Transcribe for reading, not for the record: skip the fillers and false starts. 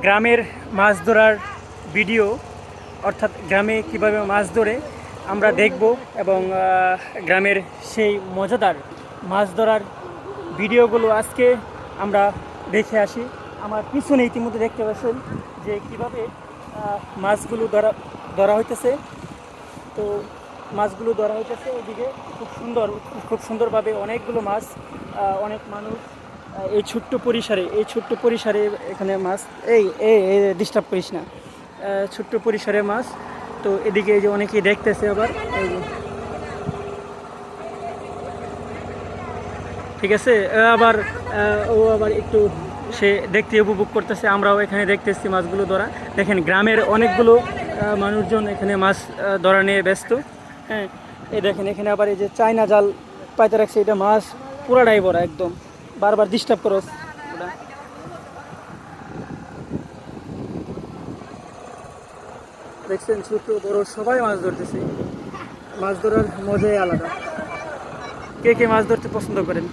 গ্রামের মাছ ধরার ভিডিও, অর্থাৎ গ্রামে কিভাবে মাছ ধরে আমরা দেখব এবং গ্রামের সেই মজাদার মাছ ধরার ভিডিওগুলো আজকে আমরা দেখে আসি। আমার পিছনে ইতিমধ্যে দেখতে পাচ্ছেন যে কীভাবে মাছগুলো ধরা হইতেছে। তো মাছগুলো ধরা হইতেছে ওইদিকে খুব সুন্দরভাবে অনেকগুলো মাছ, অনেক মানুষ এই ছোট্ট পরিসরে এখানে মাছ, এই ডিস্টার্ব করিস না, ছোট্ট পরিসরে মাছ। তো এদিকে এই যে অনেকেই দেখতেছে আবার, এই যে ঠিক আছে, আবার ও আবার একটু সে দেখতে উপভোগ করতেছে, আমরাও এখানে দেখতেছি মাছগুলো ধরা। দেখেন গ্রামের অনেকগুলো মানুষজন এখানে মাছ ধরা নিয়ে ব্যস্ত। হ্যাঁ, এই দেখেন এখানে আবার এই যে চায়না জাল পাইতে রাখছে, এটা মাছ পুরাটাই ভরা একদম, বারবার ডিস্টার্ব করো ওটা। দেখছেন ছোট বড় সবাই মাছ ধরতেছে। মাছ ধরার মজাই আলাদা। কে কে মাছ ধরতে পছন্দ করেন?